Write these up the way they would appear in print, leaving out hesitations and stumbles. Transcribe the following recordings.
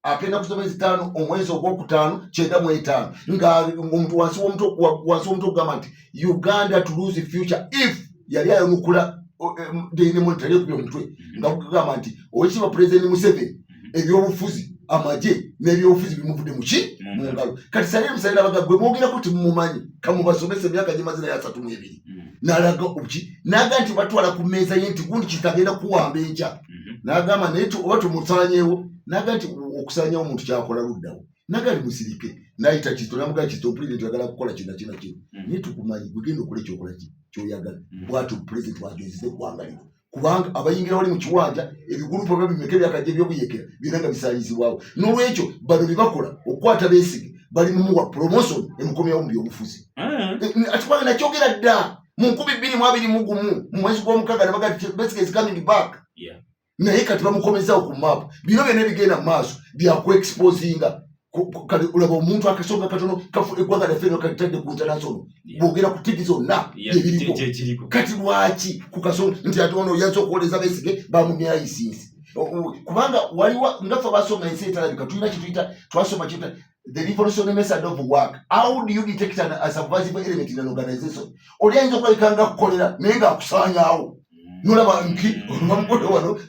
akenda kusoma ezitaano omwezi ogwokutaano 95 nga omuntu wansi w'omuntu okugamba nti Uganda to lose future if yali ayonukula dene monetary okubya omutwe nga kugamba nti owekitiibwa President Museveni ebyobufuzi amaje n'ebyobufuzi bimuvudde muki mu ngalo kati Saleh Musalira bagagwe mwogera ti mumumanyi kamubasomesa emyaka gyemazina ya 32 n'alaga obuki n'aga nti batwala ku mmeeza ye nti gundi kitagenda kuwamba enkya n'agamba naye oba tumusaanyeewo n'aga nti okusaanyawo omuntu kyakola luddawo nagali musirike n'ayita Kizito n'amugaa Kizito pulezidenti oyagala kukola kino naye tukumanyi gugenda okola ekyokola kyoyagala bwatu pulezidenti wajozize eggwanga lino kubanga abayingira wali mu kiwanja ebigulupu bimeka ebyakajja ebyobuyekera birina nga bisaanyizibwawo n'olwekyo bano bye bakola okukwata Besigye bali mumuwa promotion emukomyawo mu byobufuzi ati kubanga nakyogera dda mu 2021 mu mwezi gw'omukaaga ne baga Besigye is coming back naye kati bamukomezawo ku map bino byonna ebigenda mu maaso byakuexposinga kale ulaba omuntu akasonga katono eggwanga lyaffe kalitadde ku international bwogera ku TV zonna ebiriko kati lwaki ku kasonga nti ate ono yaza okuwoleza Besigye bamumya license kubanga waliwo ngaffe basoma ensi etalabika tulina kituyita twasoma kita the revolutionary method of work. How do you detect a subversive element in an organization? Oli ayinza okulabika nga kukolera naye nga akusaanyaawo nolaba nki olwamukole wano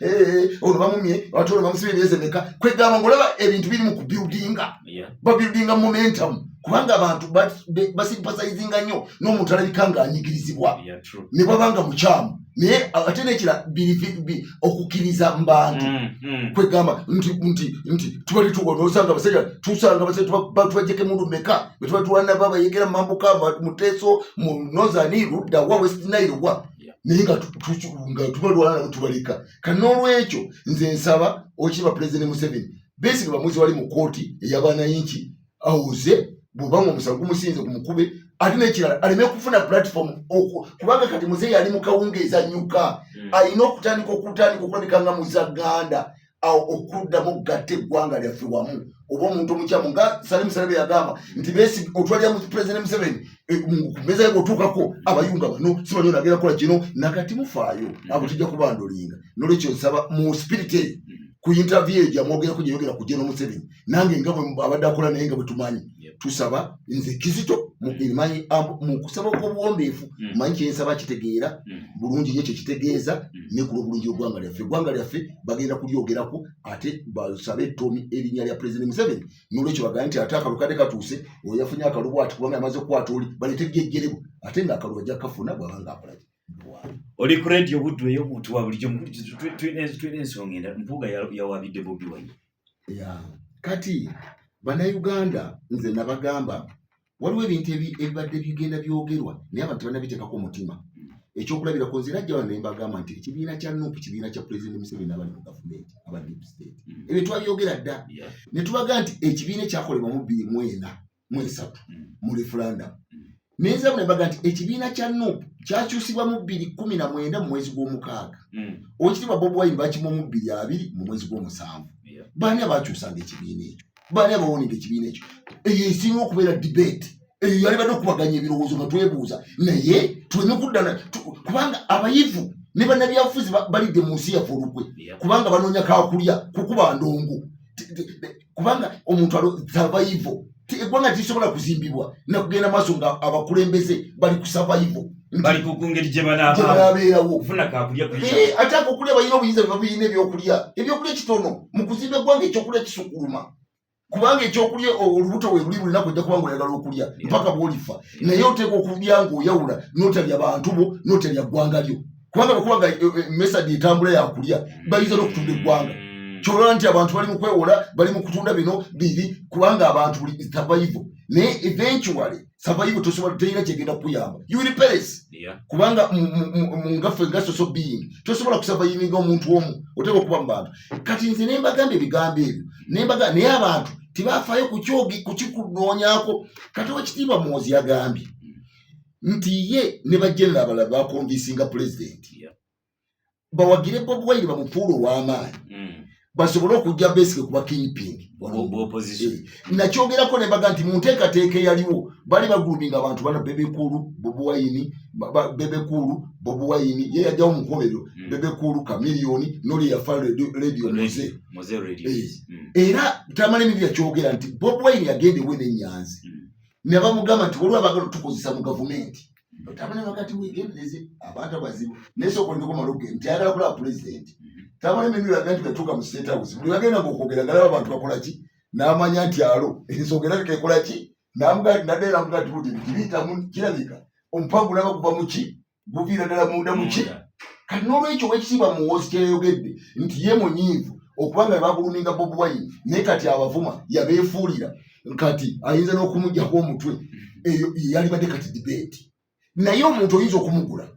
ono bamumye ate ono bamusibye emyezi emeka kwegamba ng'olaba ebintu biri mu kubuildinga babuildinga momentum kubanga abantu basimpasayizinga nnyo n'omuntu alabika ng'anyigirizibwa ne bwabanga mukyamu naye ate n'ekira okukkiriza mu bantu kwegamba nti tubali tubona osanga abasajja tubajjeko emundu meka bwe tuba tuwana babayegera mu mambuka muteeso mu nozani ludda wa west nile wa naye nga tubalwana tubaleka kati n'olwekyo nze nsaba okiba President Museveni Besigye bamuzi wali mu kooti ey'abanayinki awuze bw'obanga omusango gumusinze ku mukube ate n'ekirala aleme kufuna platform kubanga kati muzeeyi ali mu kawungeeza nnyuka alina okutandika okulabika nga muzaganda okuddamu okugatta eggwanga lyaffe wamu oba omuntu omukyamu nga Saleh Musalira yagamba nti Besigye otwalira mu President Museveni ku mmeeza ye bw'otuukako abayunga bano simanyi onagenda kukola kino nakati mufaayo abo tujja kubandolinga n'olwekyo nsaba mu spirit eyo ku interview ejo amwogerako gye yogera ku General Museveni nange nga bwe abadde akola naye nga bwe tumanyi tusaba nze Kizito mumanyi mu kusaba kw'obuwombeefu manyi kyensaba kitegeera bulungi ye kyekitegeeza ne ku lw'obulungi eggwanga lyaffe bagenda kulyogerako ate basabe ettomi erinnya lya President Museveni n'olwekyo bagamba nti ate akalulu kadde katuuse oyo yafunye akalulu ati kubanga yamaze okukwata oli baleete jjejjerebo ate ng'akalulu ajja kafuna bw'abanga akola oli ku radio Buddu ey'omuntu wa bulijjo tulina ensonga Mpuuga yawabidde Bobi Wine kati bannayuganda nze nabagamba waliwo ebintu ebibadde bigenda byogerwa naye abantu bannabiteekako omutima ekyokulabirako nze najja wano ne mbagamba nti ekibiina kya NUP kibiina kya President Museveni abali mu gavumenti aba deep state ebyo twabyogera dda ne tubaga nti ekibiina ekyakolebwa mu 2023 mu referendum neza ne baga nti ekibiina kya NUP kyakyusibwa mu 2019 mu mwezi gw'omukaaga okitiibwa Bobi Wine bakimu mu 2020 mu mwezi gw'omusanvu baani abakyusanga ekibiina ekyo baani abawonera ekibiina ekyo eyo esinga okubeera debate eyo yali badde okubaganya ebirowoozo nga twebuuza naye tuleme kudda kubanga abayivu ne bannabyabufuzi balidde mu nsi yaffe olukwe kubanga banoonya kakulya kukuba ndongo kubanga omuntu survival eggwanga tisobola kuzimbibwa nakugenda maaso nga abakulembeze bali ku survival bali ku ngeri gye banaabeerawo kufuna kakulya ate akokulya balina obuyinza babirina ebyokulya kitono mu kuzimba eggwanga ekyokulya kisukuluma kubanga ekyokulya olubuto we luli bulina kujja kubanga oyagala okulya mpaka bw'olifa naye oteeka okulya ng'oyawula n'otalya bantu bo n'otalya ggwanga lyo kubanga bakubanga mesadi etambula yakulya bayinza n'okutunda eggwanga kyolwa nti abantu bali mu kwewola bali mu kutunda bino biri kubanga abantu buli survival naye eventually survival tosobola terina kyegenda kuyamba you will perish kubanga ngaffe nga social being tosobola kusurvivinga omuntu omu oteeka okuba mu bantu kati nze nembagamba ebigambo ebyo naye abantu tibafaayo kukikunoonyako kati Oweekitiibwa Muhoozi yagambye nti ye ne bajenera abalala bakonvinsinga pulezidenti bawagire Bobi Wine bamufuula ow'amaanyi basobole okujja Besigye kuba kingpin opposition nakyogerako ne baga nti mu nteekateeka yaliwo bali baguluminga abantu bana Bebe Cool Bobi Wine Bebe Cool Bobi Wine ye yajjawo mu nkoberero Bebe Cool Chameleone noli yafa radio Moze radio era tamale mibya kyogera nti Bobi Wine yagende we n'enyanzi ne bamugamba nti olwa bagalo tukozesa mu government tamale wakati wegendeze abantu abazibu nesoko ndiko maloge nti ayagala kula president tamale mibya yagandi betuka mu state house buli bagenda ngokogera ngala abantu bakola ki n'amanya nti alo ensogera kekola ki namuga nadera mugati kuti kibita mu kirabika ompangu naba kuva muki guvira dala munda muki kati n'olwekyo wekisiba mu host yayogedde nti ye munyivu okubanga baguluminga Bobi Wine ne kati abavuma yabeefuulira kati ayinza n'okumujja kwa omutwe eyo yali badde kati debate naye omuntu oyinza okumugula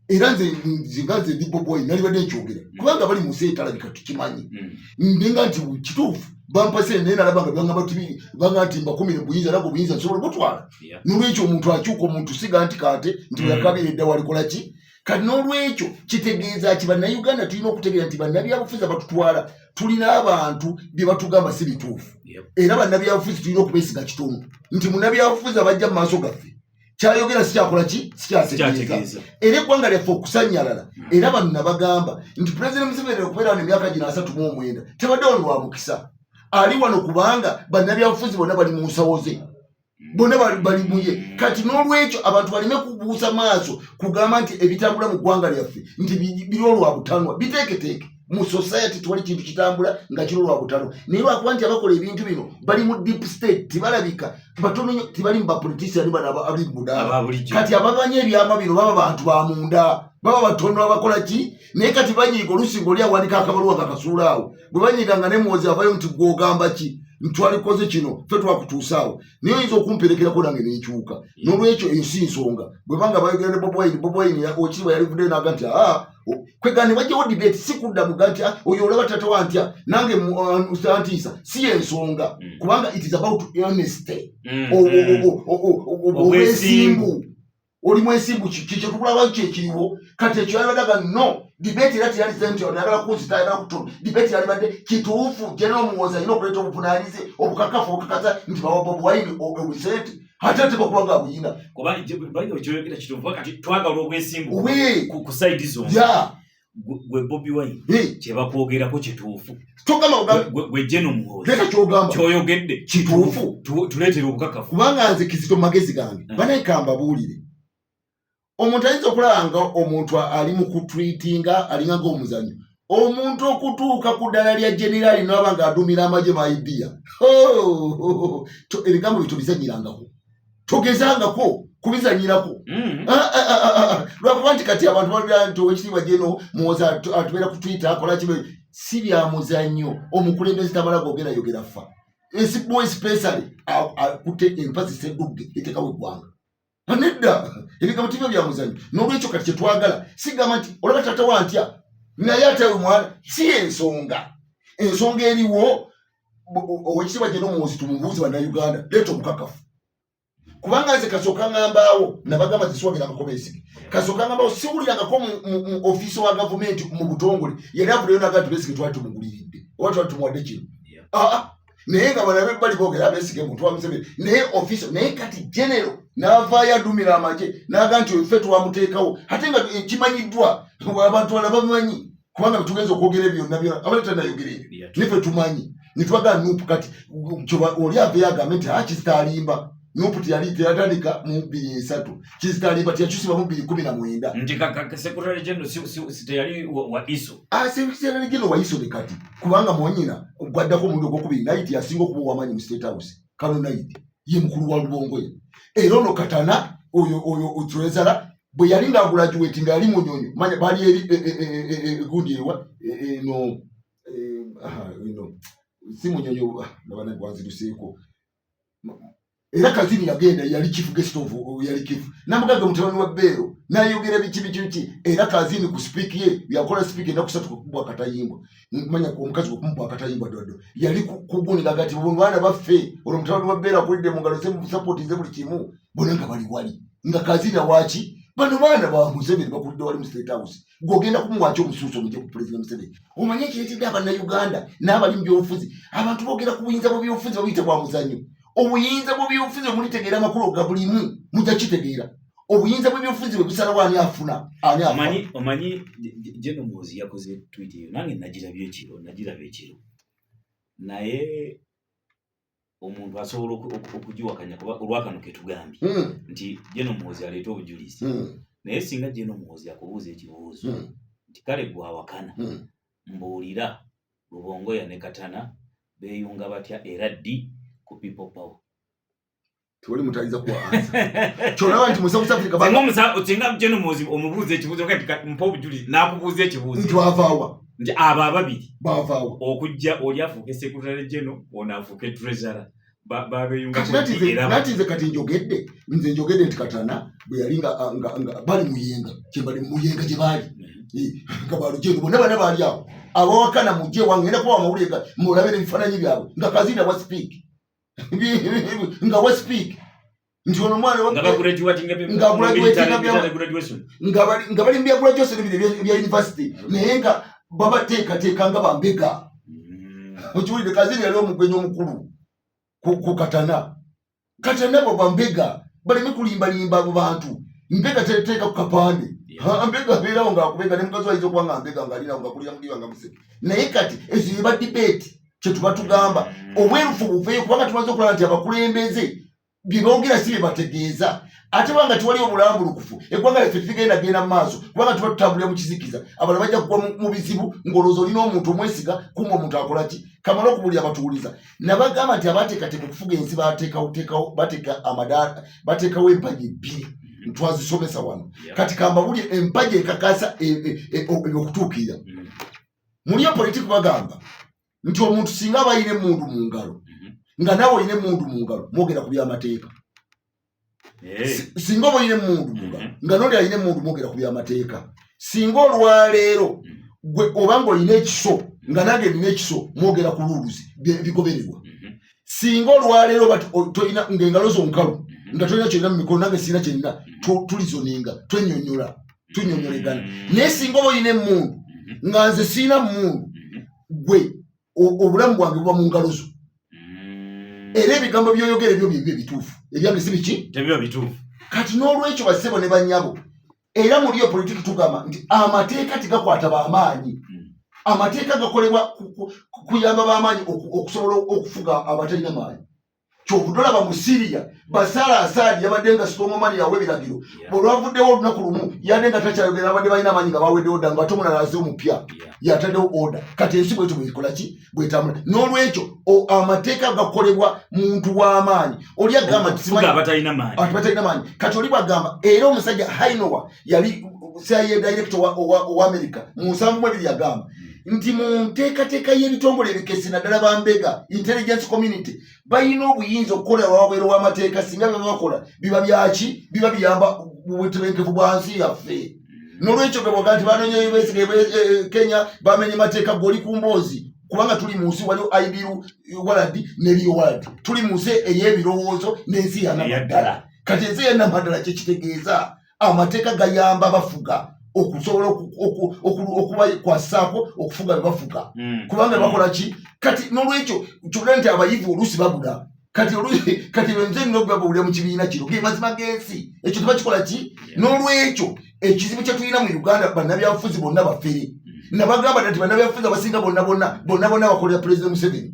era nze ndi Bobi Wine nali badde nkyogera kubanga bali mu seetalabika tukimanyi ndinga nti kituufu bampase nena labanga byangamba tibiri banga nti mbakumire buyinza nago buyinza nsobola gutwala n'olwekyo omuntu akyuka omuntu siga nti kate nti yakabire edda walikola ki kati n'olwekyo kitegeeza ki bannayuganda tulina okutegeera nti bannabyabufuzi abatutwala tulina abantu bye batugamba si bituufu era bannabyabufuzi tulina okubeesiga kitono nti munnabyabufuzi abajja mu maaso gaffe kyayogera sikyakola ki sikyategeeza era eggwanga lyaffe okusanyalala era bano nabagamba nti Pulezidenti Museveni okubeera wano emyaka gino 39 tebadde wano lwa mukisa ali wano kubanga bannabyabufuzi bonna bali mu nsawo ze bonna bali muye kati n'olwekyo abantu balime kubuusa maaso kugamba nti ebitambula mu ggwanga lyaffe nti biri olwabutanwa biteeketeeke mu society twali kintu kitambula nga kiri olwabutanwa naye lwakuba nti abakola ebintu bino bali mu deep state tibalabika batono nnyo tibali mu bapolitisiani bano abali mu budaala kati ababanya ebyama bino baba bantu ba munda baba batono abakola ki naye kati banyiiga olusingo oli awanika akabaluwa nga kasuula awo bwe banyiiga nga ne Muhoozi avayo nti gwogamba ki ntwalikoze kino ffe twakutuusaawo naye oyinza okumperekerako nange nenkyuka n'olwekyo ensi nsonga bwe banga bayogera ne Bobi Wine okiriba yalivuddeyo naga nti kwegane bajjawo debate si kudda muga nti oyo olaba tata wa ntya nange Antiisa si ensonga kubanga it is about honesty obwesimbu oli mwesimbu kikyo tukulaba kyekiriwo kati ekyo yalibadaga no debate era tiyali sente onagala kuzita ayagala kutono debate yalibadde kituufu General Muhoozi alina okuleeta obuvunaanyizibwa obukakafu obukakaza nti bawa Bobi Wine obusente ate tebakubanga abuyina kuba kyoyogera kituufu kati twagala obwesimbu ku side zombi gwe Bobi Wine kyebakwogerako kituufu gwe General Muhoozi kyoyogedde kituufu tuleetera obukakafu kubanga nze Kizito magezi gange banayikamba buulire omuntu ayinza okulaba nga omuntu ali mu kutwitinga alinga ng'omuzanyo omuntu okutuuka ku ddala lya generali n'aba ng'adumira amagye maibiya ebigambo bitubizanyirangako togezangako kubizanyirako lwakuba nti kati abantu balira nti owekitiibwa General Muhoozi atubeera ku Twitter akola kibe si bya muzannyo omukulembeze tamala googerayogera ffa esibo especially akutte empazi seddugge etekawo eggwanga nedda ebigambo tibyo bya muzannyo n'olwekyo kati kyetwagala sigamba nti olaba tata wa ntya naye ate mwana si ensonga eriwo owekitiibwa General Muhoozi tumubuuze bannayuganda leeta omukakafu kubanga nze kasooka ngambaawo nabagamba ziswagerangako beesige kasooka ngambaawo siwulirangako mu ofiisi wa gavumenti mu butongole yali avuleyo naga nti beesige twali tumuguliridde oba twali tumuwadde kino naye nga banabe bali boogera abeesige muntu wa Museveni naye ofiisi naye kati genero n'avaayo adumira amagye naga nti ffe twamuteekawo ate nga kimanyiddwa abantu bala babimanyi kubanga tugenza okwogera byonna byonna abali tanayogera ebyo niffe tumanyi nitwagala nupu kati oli aveeyo agambe nti kizitaalimba nupu teyatandika mu 2003 kizitaalimba teyakyusiba mu 2019 nti Secretary General teyali wa ISO Secretary General wa ISO ne kati kubanga mwonyina gwaddako omuntu ogwokubiri naiti yasinga okuba ow'amaanyi mu State House kano naiti ye mukulu wa Lubongoya era ono Katana oyo Trezara bwe yali ng'agulajuweti nga yali munyonyo manya bali eri gundi ewa si munyonyo nabana gwanziruseeko era kazini yagenda yali chief guest of yali chief namugaga mutabani wa Beero nayogera biki era kazini ku speak ye yakola speak enda kusatu kubwa katayimbo manya ku omukazi okumbwa katayimbo dodo yali kuguni gagati bwana baffe olo mutabani wa Beero akulide mu ngalo se support ze buli kimu bonanga bali wali nga kazini wachi bano baana ba Museveni bakulidde wali mu State House gogenda kumwacha omusuuso muje ku President Museveni omanye kiretedde Abannayuganda n'abali mu byobufuzi abantu boogera ku buyinza bw'ebyobufuzi babuyita bwa muzannyo obuyinza bw'ebyobufuzi mulitegeera amakulu ga bulimu mujja kitegeera obuyinza bw'ebyobufuzi bwe busalawo ani afuna omanyi General Muhoozi yakoze tweet eyo nange nagirabye ekiro naye omuntu asobola okugiwakanya kuba olwakano ketugambye nti General Muhoozi aleeta obujulizi naye singa General Muhoozi akubuuza ekibuuzo nti kale gwawakana mbuulira Rubongoya ne Katana beeyunga batya era ddi ku People Power tuli mutaliza kuanza cholawa nti South Africa banga otinga General Muhoozi omubuuza ekibuuzo kati mpa obujulizi nakubuuza ekibuuzo nti wavaawa nti abo ababiri bavaawa okujja oli afuuke Secretary General ono afuuke Treasurer babeyunga natize kati njogedde nze njogedde nti Katana bwe yalinga bali muyenga kyebali muyenga gye baali nga balugendo bonna bana baali awo abawakana mujje wangenda kuba amawulire mulabire ebifaananyi byabwe nga Kazinda wa speak nga wa speak nti ono mwana nga bali mbya graduation bya university naye nga babateekateeka nga bambega okiwulire Kazinda yali omugwenyi omukulu ku Katana bo bambega baleme kulimbalimba abo bantu mbega teeka ku kapande mbega beerawo ngaakubega ne mukazi wayinza okuba nga mbega ng'alina ngakulira mudiba nga museke naye kati ezo yeba debate kye tuba tugamba obwerufu buveeyo kubanga tumaze okulaba nti abakulembeze bye boogera si bye bategeeza ate banga tuwali obulambulukufu eggwanga lyaffe genda mu maaso kubanga tuba tutambulira mu kizikiza abantu bajja kugwa mu bizibu ng'olowooza olina omuntu omwesiga kumba omuntu akola ki kamala okubulira batuwuliza nabagamba nti abateekateeka okufuga ensi bateekawo empagi ebbiri twazisomesa wano kati kambabuli empagi ekakasa okutuukirira muliyo politiki bagamba nti omuntu singa aba ayina emundu mu ngalo nga nawe oyina emundu mu ngalo mwogera ku by'amateeka singa oba oyina emundu mu ngalo nga noli ayina emundu mwogera ku by'amateeka singa olwaleero gwe obanga olina ekiso nga nange nina ekiso mwogera ku luluzi bigobererwa singa olwaleero tolina ng'engalo zo nkalu nga tolina kyolina mu mikono nange sirina kyerina tulizoninga tunyonyolegana naye singa oba oyina emundu nga nze sirina mundu gwe obulamu bwange buba mu ngalo zo era ebigambo byoyogera ebyo byebyo ebituufu ebyange si biki tebyo bituufu kati n'olwekyo basebo ne bannyabo era muri iyo politiki tugamba nti amateeka tegakwata b'amaanyi amateeka gakolebwa kuyamba b'amaanyi okusobola okufuga abatalina maanyi kyokudolaba mu Syria Basara Assad yabadde nga Stormomani yawe ebiragiro olwavuddewo olunaku lumu yadde nga takyayogera abadde balina amaanyi nga bawedde oda nga ate omulala aze omupya yataddewo oda kati ensi bwetu bwekola ki bwetambula n'olwekyo amateeka gakolebwa muntu w'amaanyi oli agamba nti abatalina maanyi kati oli bwagamba era omusajja Hainowa yali CIA director wa America mu 7 yagamba nti mu nteekateeka y'ebitongole ebikesi naddala bambega intelligence community balina obuyinza okukola wabweru w'amateeka singa bye bakola biba byaki biba biyamba butebenkevu bwa nsi yaffe n'olwekyo bweboga nti banonyeyo beesiga Kenya bamenye mateeka goli ku mboozi kubanga tuli mu nsi waliwo Ibiru Waladi ne Rio Waladi tuli mu nsi ey'ebirowoozo n'ensi ya namaddala kati ensi ya namaddala kye kitegeeza amateeka gayamba bafuga okusobola okubakwasaako okufuga bebafuga kubanga bakola ki kati n'olwekyo kyogera nti abayivu oluusi babula kati nze nina okubabulira mu kibiina kino ge mazima g'ensi ekyo tebakikola ki n'olwekyo ekizibu kye tulina mu Uganda bannabyabufuzi bonna bafere nabagamba nti bannabyabufuzi abasinga bonna bakolera President Museveni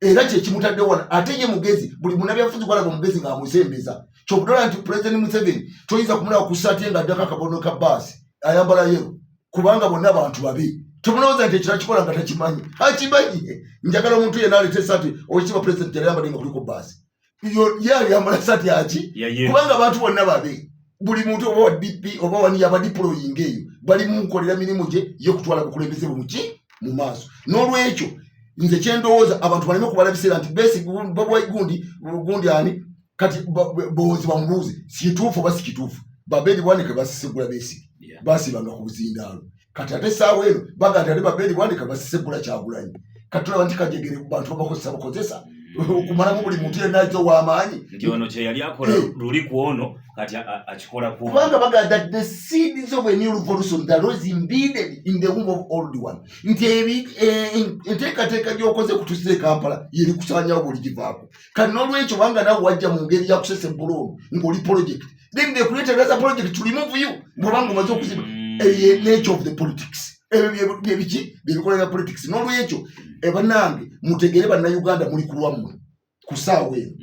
era kyekimutaddewo wano ate ye mugezi buli munnabyabufuzi gwalaga omugezi ng'amusembeza kyokudola nti President Museveni toyinza kumulaba ku ssaati nga addako akabono ka baasi ayambala yero kubanga bonna abantu babi tumunoza nti ekira nga takimanyi akimanyi njagala omuntu yenna alete sati okiba president yali yambala nga kuliko basi iyo yali yambala sati aki kubanga abantu bonna babi buli muntu oba wa DP oba wani yaba deploying eyo bali munkolera mirimu gye y'okutwala kukulembeze mu maaso n'olwekyo nze kyendowooza abantu baleme kubalabisira nti basic gundi ani kati bowozi bamubuuze sikituufu oba sikituufu Babedi Bwanika basisegula basic basibanga ku buzindaalo kati ate saawa eno baganda ate Babedi Bwanika basisegula Kyagulanyi kati tulaba nti Kajegere bantu bakozesa okumala mu buli muntu yenna w'amaanyi nti ono kye yali akola luli ku ono kati akikola ku kubanga bagamba that the seeds of a new revolution that was embedded in the womb of old one nti enteekateeka gy'okoze kutuusiza e Kampala yeri kusaanyawo buli givaako kati n'olwekyo banga nawe wajja mu ngeri ya kusesa ebbuloomu ng'oli project then they created as a project to remove you bw'obanga omaze okuziba nature of the politics ebiki byebikolera politics n'olwekyo bannange mutegere bannayuganda muli ku lwammwe ku ssaawa eno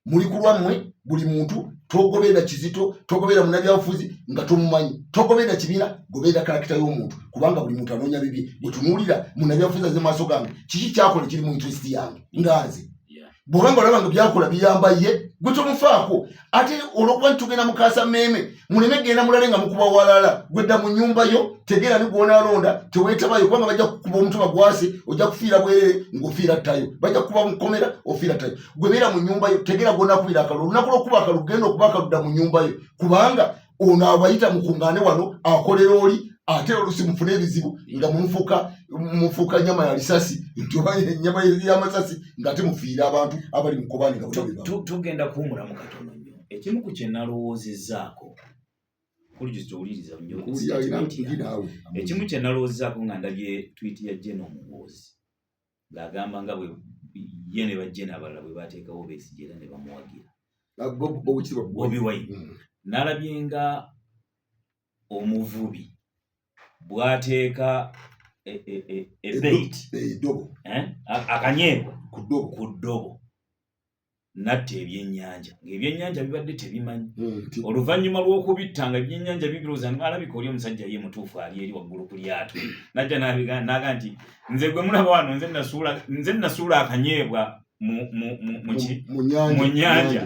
muli ku lwammwe buli muntu togoberera Kizito togoberera munnabyabufuzi nga tomumanyi togoberera kibiina goberera karakita y'omuntu kubanga buli muntu anoonya bibye bwe tunuulira munnabyabufuzi aze maaso gange kiki kyakola kiri mu interest yange nganze bw'obanga olaba nga byakola biyamba ye gwe tomufaako ate olwokuba ntitugenda mukaasa mmeeme muleme genda mulale nga mukuba walala gwedda mu nnyumba yo tegeera ni gw'onaalonda teweetabayo kubanga bajja kukuba omutima gwase ojja kufiira bwerere ng'ofiira ttayo bajja kukuba mukomera ofiira ttayo gwe beera mu nnyumba yo tegeera gw'onaakubira akalulu olunaku lw'okuba akalulu genda okuba akaludda mu nnyumba yo kubanga ono abayita mukuŋŋaane wano akolera oli ate olusi mufune ebizibu nga mufuuka nyama ya lisasi nti nyama y'amasasi ng'ate mufiira abantu abali mu kkobaani nga tugenda kuwumulamu katono nnyo ekimu ku kye nalowoozezaako kulijitowuliriza nnyo ekimu kye nalowoozezaako nga ndabye twiti ya Jeno Muhoozi ng'agamba nga bwe ye ne bajjena abalala bwe baateekawo Besigye era ne bamuwagira Bobi Wine nalabye nga omuvubi bwateeka ebeit akanyeebwa ku ddobo natta ebyennyanja ng'ebyennyanja bibadde tebimanyi oluvannyuma lw'okubitta nga ebyennyanja bibiroza alabika oli omusajja ye mutuufu ali eri waggulu ku lyato najja naga nti nze gwe mulaba wano nze nasuula akanyeebwa mu nyanja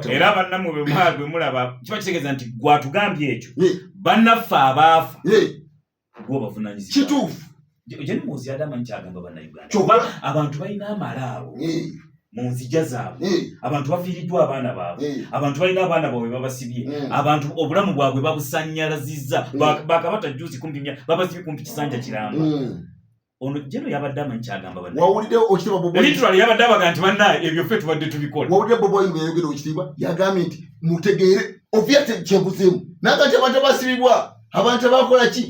era bannamwe bwe mulaba kiba kitegeeza nti gwatugambye ekyo bannaffe abaafa gwo bavunanyizibwa kituufu Jeno Muhoozi adamanyi kyagamba bannayuganda abantu balina amalaabo mu nzija zaabwe abantu bafiiriddwa abaana baabwe abantu balina abaana baabwe babasibye abantu obulamu bwabwe babusannyalazizza bakabata juzi kumpimya babasibye kumpi kisanja kiramba ono Jeno yabadde amanyi kyagamba wawulidde okitiibwa Bobi Wine literally yabadde abaga nti bannaye ebyo ffe tubadde tubikola wawulidde Bobi Wine yayogera okitiibwa yagambye nti mutegeere ovyate kyebuzeemu naga nti abantu basibibwa abantu bakola ki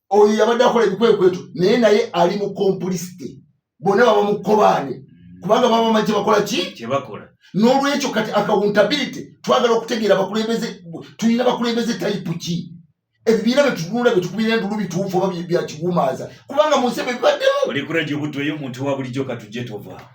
oyo yabadde akola ebikwekwetu naye ali mu complicity bonna baba mu kkobaane kubanga baba bamanyi kyebakola kyebakola n'olwekyo kati accountability twagala okutegeera abakulembeze tulina bakulembeze type ki ebibiina byetutunula byetukubira endulu bituufu oba byakiguumaaza kubanga mu nsi ebyo bibaddemu oli kuraji obuddu eyo omuntu wa bulijjo katujje tovaawo